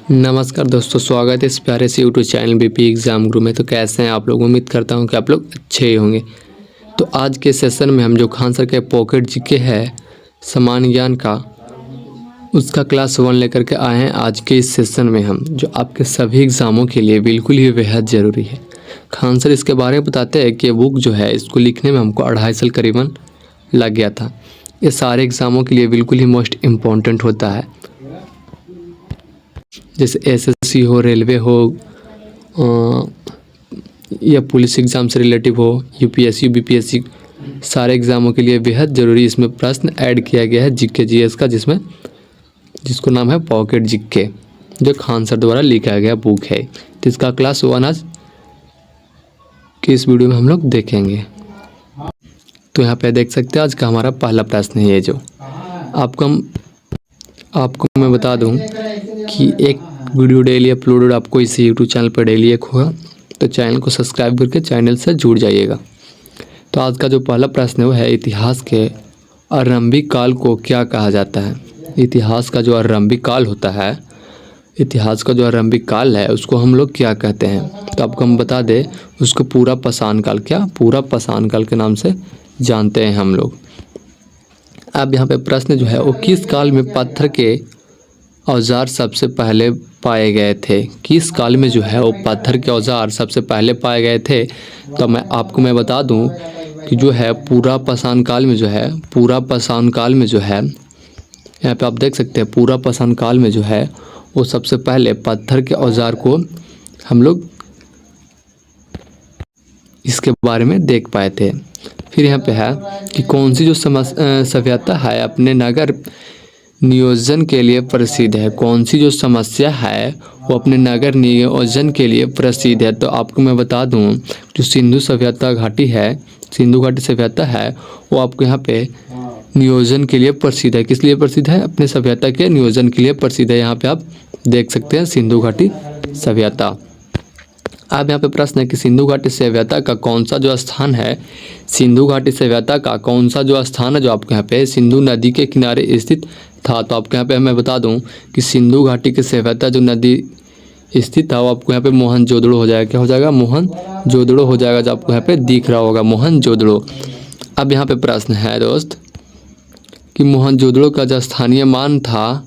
नमस्कार दोस्तों, स्वागत है इस प्यारे से यूट्यूब चैनल बीपी एग्ज़ाम गुरु में। तो कैसे हैं आप लोग? उम्मीद करता हूं कि आप लोग अच्छे ही होंगे। तो आज के सेशन में हम जो खान सर के पॉकेट जीके है सामान्य ज्ञान का, उसका क्लास 1 लेकर के आए हैं। आज के इस सेशन में हम जो आपके सभी एग्ज़ामों के लिए बिल्कुल ही बेहद ज़रूरी है। खान सर इसके बारे में बताते हैं कि बुक जो है इसको लिखने में हमको 2.5 साल करीबन लग गया था। ये सारे एग्ज़ामों के लिए बिल्कुल ही मोस्ट इम्पॉर्टेंट होता है, जैसे एसएससी हो, रेलवे हो या पुलिस एग्ज़ाम से रिलेटिव हो, यूपीएससी बीपीएससी, सारे एग्ज़ामों के लिए बेहद ज़रूरी इसमें प्रश्न ऐड किया गया है जीके जीएस का, जिसको नाम है पॉकेट जीके, जो खान सर द्वारा लिखा गया बुक है। तो इसका क्लास 1 आज की इस वीडियो में हम लोग देखेंगे। तो यहाँ पे देख सकते हैं आज का हमारा पहला प्रश्न है। ये जो आपको मैं बता दूं कि एक वीडियो डेली अपलोडेड आपको इसी यूट्यूब चैनल पर डेली एक होगा, तो चैनल को सब्सक्राइब करके चैनल से जुड़ जाइएगा। तो आज का जो पहला प्रश्न है वो है, इतिहास के आरंभिक काल को क्या कहा जाता है? इतिहास का जो आरंभिक काल होता है, इतिहास का जो आरंभिक काल है उसको हम लोग क्या कहते हैं? तो आपको हम बता दें उसको पूरा पाषाण काल, पूरा पाषाण काल के नाम से जानते हैं हम लोग। अब यहाँ पे प्रश्न जो है वो किस काल में पत्थर के औजार सबसे पहले पाए गए थे? किस काल में जो है वो पत्थर के औजार सबसे पहले पाए गए थे? तो मैं बता दूं कि जो है पूरा पाषाण काल में जो है, पूरा पाषाण काल में जो है, यहाँ पे आप देख सकते हैं पूरा पाषाण काल में जो है वो सबसे पहले पत्थर के औजार को हम लोग इसके बारे में देख पाए थे। फिर यहाँ पे है कि कौन सी जो सभ्यता है अपने नगर नियोजन के लिए प्रसिद्ध है? कौन सी जो समस्या है वो अपने नगर नियोजन के लिए प्रसिद्ध है? तो आपको मैं बता दूं जो सिंधु सभ्यता घाटी है, सिंधु घाटी सभ्यता है, वो आपको यहाँ पे नियोजन के लिए प्रसिद्ध है। किस लिए प्रसिद्ध है? अपने सभ्यता के नियोजन के लिए प्रसिद्ध है। यहाँ पे आप देख सकते हैं सिंधु घाटी सभ्यता। अब यहाँ पे प्रश्न है कि सिंधु घाटी सभ्यता का कौन सा जो स्थान है, सिंधु घाटी सभ्यता का कौन सा जो स्थान है जो आपके यहाँ पे सिंधु नदी के किनारे स्थित था? तो आपके यहाँ पे मैं बता दूं कि सिंधु घाटी की सभ्यता जो नदी स्थित था वो आपको यहाँ पे मोहनजोदड़ो हो जाएगा। क्या हो जाएगा? मोहनजोदड़ो हो जाएगा, जो आपको यहाँ पे दिख रहा होगा मोहनजोदड़ो। अब यहाँ पे प्रश्न है दोस्त कि मोहनजोदड़ो का जो स्थानीय मान था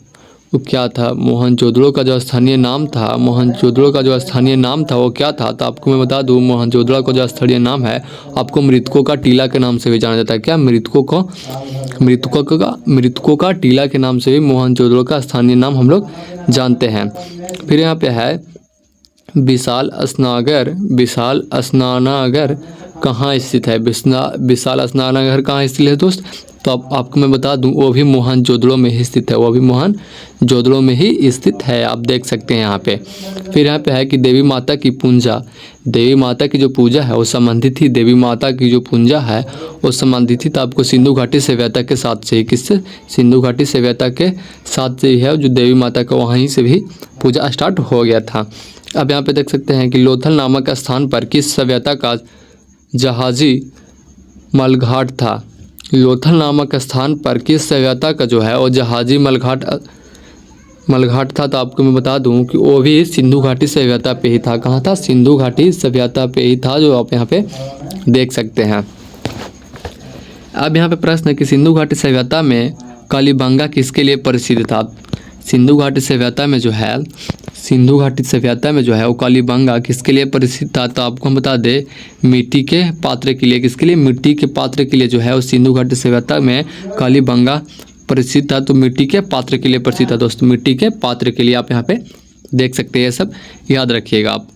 वो क्या था? मोहनजोदड़ो का जो स्थानीय नाम था, मोहनजोदड़ो का जो स्थानीय नाम था वो क्या था? तो आपको मैं बता दूं मोहनजोदड़ो का जो स्थानीय नाम है आपको मृतकों का टीला के नाम से भी जाना जाता है। क्या? मृतकों का टीला के नाम से भी मोहनजोदड़ो का स्थानीय नाम हम लोग जानते हैं। फिर यहाँ पे है विशाल स्नानागार कहाँ स्थित है? विशाल स्नानागार कहाँ स्थित है दोस्त? तो आपको मैं बता दूं वो भी मोहनजोदड़ो में ही स्थित है, वो भी मोहनजोदड़ो में ही स्थित है, आप देख सकते हैं यहाँ पे। फिर यहाँ पे है कि देवी माता की जो पूजा है वो संबंधित ही, देवी माता की जो पूजा है वो संबंधित ही तो आपको सिंधु घाटी सभ्यता के साथ से ही, किससे? सिंधु घाटी सभ्यता के साथ से ही है, जो देवी माता का वहीं से भी पूजा स्टार्ट हो गया था। अब यहाँ पे देख सकते हैं कि लोथल नामक स्थान पर किस सभ्यता का जहाजी मलघाट था? लोथल नामक स्थान पर किस सभ्यता का जो है वो जहाजी मलघाट था? तो आपको मैं बता दूं कि वो भी सिंधु घाटी सभ्यता पे ही था। कहाँ था? सिंधु घाटी सभ्यता पे ही था, जो आप यहाँ पे देख सकते हैं। अब यहाँ पे प्रश्न है कि सिंधु घाटी सभ्यता में कालीबंगा किसके लिए प्रसिद्ध था? सिंधु घाटी सभ्यता में जो है वो कालीबंगा किसके लिए प्रसिद्ध था? तो आपको हम बता दें मिट्टी के पात्र के लिए। किसके लिए? मिट्टी के पात्र के लिए जो है वो सिंधु घाटी सभ्यता में कालीबंगा प्रसिद्ध था। तो मिट्टी के पात्र के लिए प्रसिद्ध था दोस्तों, मिट्टी के पात्र के लिए आप यहाँ पे देख सकते हैं, सब याद रखिएगा आप।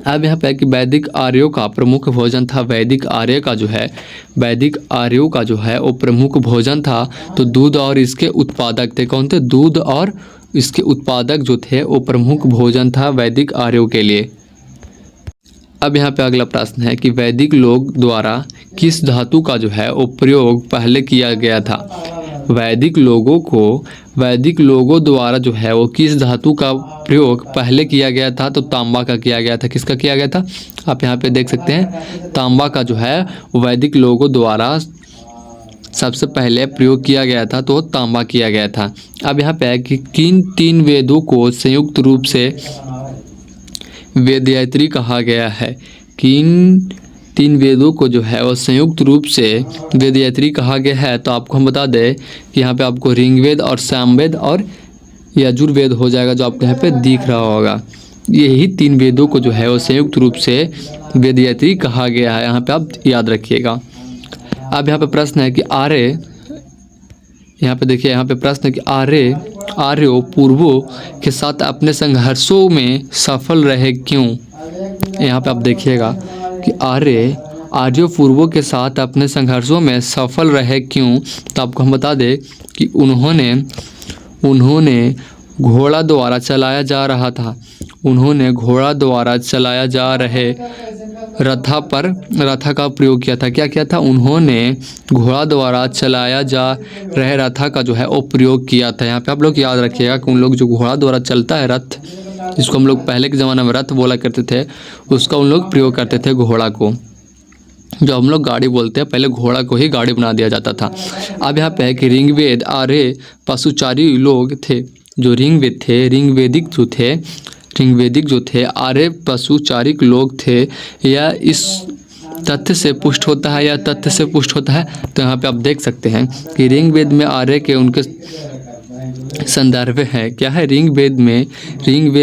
अब यहाँ पे है कि वैदिक आर्यों का प्रमुख भोजन था। वैदिक आर्यों का जो है वो प्रमुख भोजन था। तो दूध और इसके उत्पादक थे। कौन थे? दूध और इसके उत्पादक जो थे वो प्रमुख भोजन था वैदिक आर्यों के लिए। अब यहाँ पे अगला प्रश्न है कि वैदिक लोग द्वारा किस धातु का जो है वो प्रयोग पहले किया गया था? वैदिक लोगों द्वारा जो है वो किस धातु का प्रयोग पहले किया गया था? तो तांबा का किया गया था। किसका किया गया था? आप यहाँ पे देख सकते हैं तांबा का जो है वैदिक लोगों द्वारा सबसे पहले प्रयोग किया गया था तो तांबा किया गया था। अब यहाँ पे है कि किन 3 वेदों को संयुक्त रूप से वेदयात्री कहा गया है। किन 3 वेदों को जो है वो संयुक्त रूप से वेदयात्री कहा गया है। तो आपको हम बता दें कि यहाँ पे आपको ऋग्वेद और सामवेद और यजुर्वेद हो जाएगा, जो आपको यहाँ पे दिख रहा होगा। यही 3 वेदों को जो है वो संयुक्त रूप से वेदयात्री कहा गया है, यहाँ पे आप याद रखिएगा। अब यहाँ पे प्रश्न है कि आर्य, यहाँ पे देखिए, यहाँ पे प्रश्न है कि आर्यों पूर्वों के साथ अपने संघर्षों में सफल रहे क्यों। यहाँ पे आप देखिएगा कि आर्यों पूर्वों के साथ अपने संघर्षों में सफल रहे क्यों। तो आपको हम बता दें कि उन्होंने घोड़ा द्वारा चलाया जा रहा था। उन्होंने घोड़ा द्वारा चलाया जा रहे रथा का प्रयोग किया था। क्या किया था? उन्होंने घोड़ा द्वारा चलाया जा रहे रथा का जो है वो प्रयोग किया था। यहाँ पे आप लोग याद रखिएगा कि उन लोग जो घोड़ा द्वारा चलता है रथ, जिसको हम लोग पहले के ज़माने में रथ बोला करते थे, उसका उन लोग प्रयोग करते थे घोड़ा को। जो हम लोग गाड़ी बोलते हैं, पहले घोड़ा को ही गाड़ी बना दिया जाता था। अब यहाँ पे है कि ऋग्वेद आर्य पशुचारी लोग थे। जो ऋग्वेद थे, ऋग्वेदिक जो थे आर्य पशुचारिक लोग थे। या इस तथ्य से पुष्ट होता है या तथ्य से पुष्ट होता है। तो यहाँ पे आप देख सकते हैं कि ऋग्वेद में आर्य के उनके संदर्भ है। क्या है? ऋग्वेद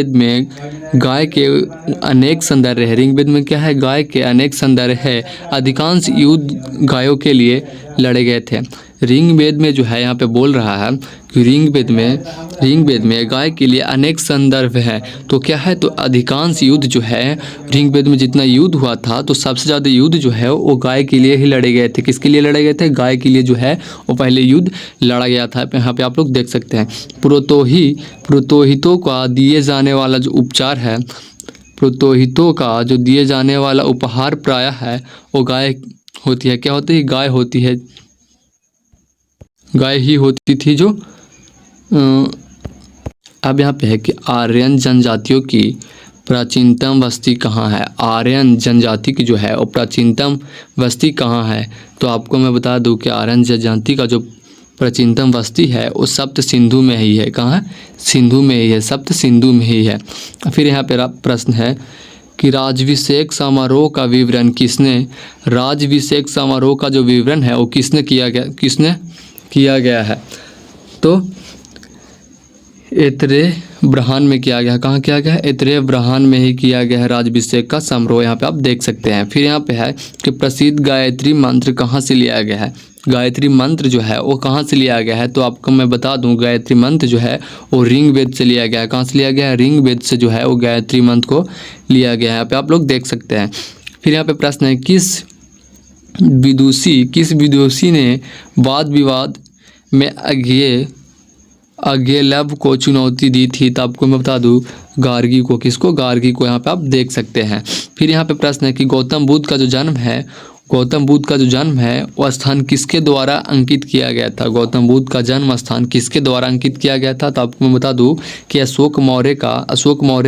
में गाय के अनेक संदर्भ है। ऋग्वेद में क्या है? गाय के अनेक संदर्भ है। अधिकांश युद्ध गायों के लिए लड़े गए थे। ऋग्वेद में जो है यहाँ पे बोल रहा है कि ऋग्वेद में गाय के लिए अनेक संदर्भ है। तो क्या है? तो अधिकांश युद्ध जो है ऋग्वेद में जितना युद्ध हुआ था, तो सबसे ज़्यादा युद्ध जो है वो गाय के लिए ही लड़े गए थे। किसके लिए लड़े गए थे? गाय के लिए जो है वो पहले युद्ध लड़ा गया था। यहाँ पे आप लोग देख सकते हैं। पुरोहितों का दिए जाने वाला जो उपचार है, पुरोहितों का जो दिए जाने वाला उपहार प्रायः है वो गाय होती है। क्या होती है? गाय होती है। गाय ही होती थी जो। अब यहाँ पे है कि आर्यन जनजातियों की प्राचीनतम बस्ती कहाँ है। आर्यन जनजाति की जो है वो प्राचीनतम बस्ती कहाँ है। तो आपको मैं बता दूं कि आर्यन जनजाति का जो प्राचीनतम बस्ती है वो सप्त सिंधु में ही है। कहाँ है? सिंधु में ही है, सप्त सिंधु में ही है। फिर यहाँ पे प्रश्न है कि राज्याभिषेक समारोह का विवरण राज्याभिषेक समारोह का जो विवरण है वो किसने किया गया है। तो ऐतरेय ब्राह्मण में किया गया। कहाँ किया गया है? ऐतरेय ब्राह्मण में ही किया गया है राज्याभिषेक का समारोह। यहाँ पे आप देख सकते हैं। फिर यहाँ पे है कि प्रसिद्ध गायत्री मंत्र कहाँ से लिया गया है। गायत्री मंत्र जो है वो कहाँ से लिया गया है। तो आपको मैं बता दूं, गायत्री मंत्र जो है वो ऋग्वेद से लिया गया है। कहाँ से लिया गया है? ऋग्वेद से जो है वो गायत्री मंत्र को लिया गया है। यहाँ पे आप लोग देख सकते हैं। फिर यहाँ पे प्रश्न है किस विदुषी ने वाद विवाद में अज्ञेयलव को चुनौती दी थी। तो आपको मैं बता दूं, गार्गी को। किसको? गार्गी को। यहाँ पे आप देख सकते हैं। फिर यहाँ पे प्रश्न है कि गौतम बुद्ध का जो जन्म है वो स्थान किसके द्वारा अंकित किया गया था। गौतम बुद्ध का जन्म स्थान किसके द्वारा अंकित किया गया था। तो आपको मैं बता दूं कि अशोक मौर्य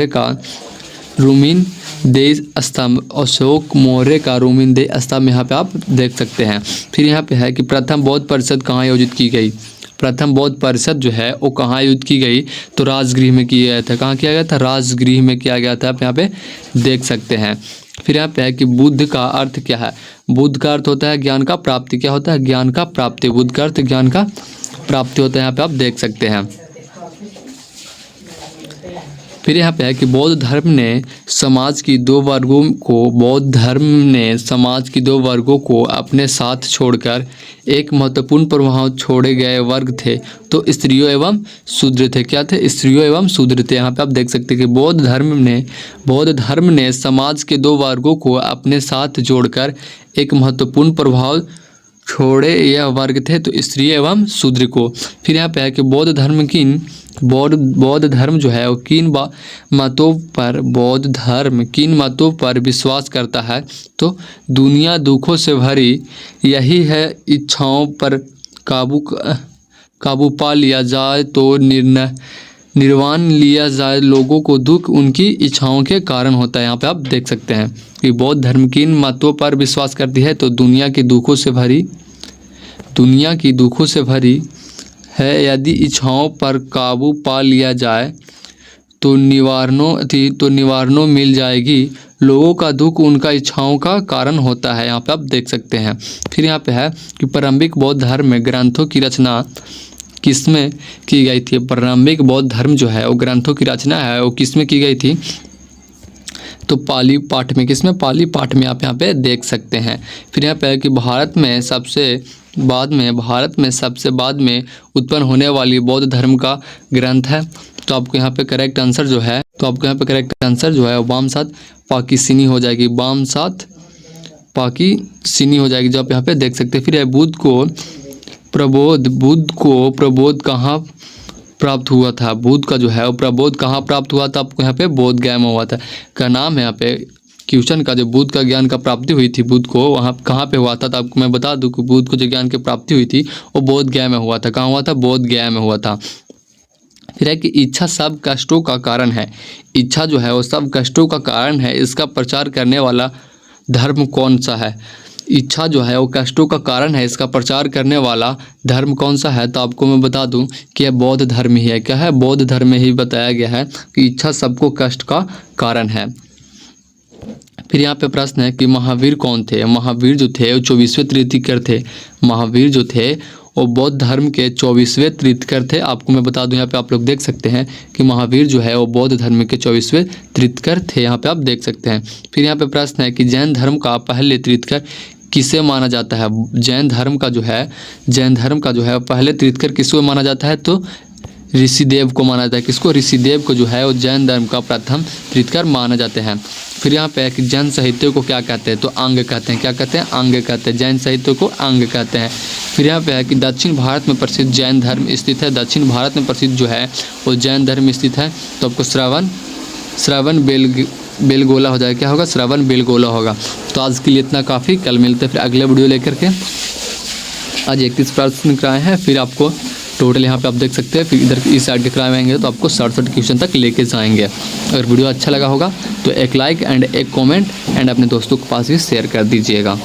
का रूमिन देश स्तंभ, अशोक मौर्य का रूमिन देश स्तंभ यहाँ पे आप देख सकते हैं। फिर यहाँ पे है कि प्रथम बौद्ध परिषद कहाँ आयोजित की गई। प्रथम बौद्ध परिषद जो है वो कहाँ आयोजित की गई। तो राजगृह में किया गया था। कहाँ किया गया था? राजगृह में किया गया था। आप यहाँ पे देख सकते हैं। फिर यहाँ पे है कि बुद्ध का अर्थ क्या है। बुद्ध का अर्थ होता है ज्ञान का प्राप्ति। क्या होता है? ज्ञान का प्राप्ति। बुद्ध का अर्थ ज्ञान का प्राप्ति होता है। यहाँ पे आप देख सकते हैं। फिर यहाँ पे है कि बौद्ध धर्म ने समाज की दो वर्गों को अपने साथ छोड़कर एक महत्वपूर्ण प्रभाव छोड़े गए वर्ग थे। तो स्त्रियों एवं शूद्र थे। क्या थे? स्त्रियों एवं शूद्र थे। यहाँ पे आप देख सकते हैं कि बौद्ध धर्म ने समाज के 2 वर्गों को अपने साथ जोड़कर एक महत्वपूर्ण प्रभाव छोड़े यह वर्ग थे। तो स्त्री एवं शूद्र को। फिर यहाँ पे है कि बौद्ध धर्म जो है वो किन मतों पर विश्वास करता है। तो दुनिया दुखों से भरी, यही है इच्छाओं पर काबू पा लिया जाए तो निर्वाण लिया जाए। लोगों को दुख उनकी इच्छाओं के कारण होता है। यहाँ पे आप देख सकते हैं कि बौद्ध धर्म किन मतों पर विश्वास करती है। तो दुनिया के दुखों से भरी, दुनिया की दुखों से भरी है, यदि इच्छाओं पर काबू पा लिया जाए तो निवारणों मिल जाएगी। लोगों का दुख उनका इच्छाओं का कारण होता है। यहाँ पे आप देख सकते हैं। फिर यहाँ पे है कि प्रारंभिक बौद्ध धर्म में ग्रंथों की रचना किसमें की गई थी। प्रारंभिक बौद्ध धर्म जो है वो ग्रंथों की रचना है वो किसमें की गई थी, तो पाली पाठ में। किसमें, पाली पाठ में आप यहाँ पे देख सकते हैं। फिर यहाँ पे है कि भारत में सबसे बाद में उत्पन्न होने वाली बौद्ध धर्म का ग्रंथ है। तो आपको यहाँ पे करेक्ट आंसर जो है वामसात पाकीसिनी हो जाएगी। वामसात पाकीसिनी हो जाएगी, जो आप यहाँ पे देख सकते हैं। फिर है बुद्ध को प्रबोध कहाँ प्राप्त हुआ था। बुद्ध का जो है वो प्रबोध कहाँ प्राप्त हुआ था, आपको यहाँ पे बोध गया में हुआ था का नाम है। यहाँ पे क्वेश्चन का जो बुद्ध का ज्ञान का प्राप्ति हुई थी बुद्ध को, वहाँ कहाँ पे हुआ था, तो आपको मैं बता दूं कि बुद्ध को जो ज्ञान की प्राप्ति हुई थी वो बोध गया में हुआ था। कहाँ हुआ था, बोध गया में हुआ था। फिर है कि इच्छा सब कष्टों का कारण है। इच्छा जो है वो सब कष्टों का कारण है, इसका प्रचार करने वाला धर्म कौन सा है। इच्छा जो है वो कष्टों का कारण है, इसका प्रचार करने वाला धर्म कौन सा है, तो आपको मैं बता दूं कि यह बौद्ध धर्म ही है। क्या है, बौद्ध धर्म में ही बताया गया है कि इच्छा सबको कष्ट का कारण है। फिर यहाँ पे प्रश्न है कि महावीर कौन थे। महावीर जो थे वो 24वें तीर्थंकर थे। महावीर जो थे वो बौद्ध धर्म के 24वें तीर्थंकर थे। आपको मैं बता दूं, यहाँ पे आप लोग देख सकते हैं कि महावीर जो है वो बौद्ध धर्म के 24वें तीर्थंकर थे। यहाँ पे आप देख सकते हैं। फिर यहाँ पे प्रश्न है कि जैन धर्म का पहले तीर्थंकर किसे माना जाता है। जैन धर्म का जो है पहले तीर्थंकर किसको माना जाता है, तो ऋषिदेव को माना जाता है। किसको, ऋषिदेव को जो है वो जैन धर्म का प्रथम तीर्थंकर माने जाते हैं। फिर यहाँ पे है कि जैन साहित्य को क्या कहते हैं, तो अंग कहते हैं। क्या कहते हैं, अंग कहते हैं। जैन साहित्य को अंग कहते हैं। फिर यहाँ पे है कि दक्षिण भारत में प्रसिद्ध जैन धर्म स्थित है। दक्षिण भारत में प्रसिद्ध जो है वो जैन धर्म स्थित है। तो आपको श्रवण बेलगोला हो जाएगा। क्या होगा, श्रवण बेलगोला होगा। तो आज के लिए इतना काफ़ी, कल मिलते हैं फिर अगले वीडियो लेकर के। आज 31 प्रश्न कराए हैं, फिर आपको टोटल यहाँ पे आप देख सकते हैं। फिर इधर इस साइड के कराएंगे तो आपको 67 क्वेश्चन तक लेके जाएंगे। अगर वीडियो अच्छा लगा होगा तो एक लाइक एंड एक कमेंट एंड अपने दोस्तों के पास भी शेयर कर दीजिएगा।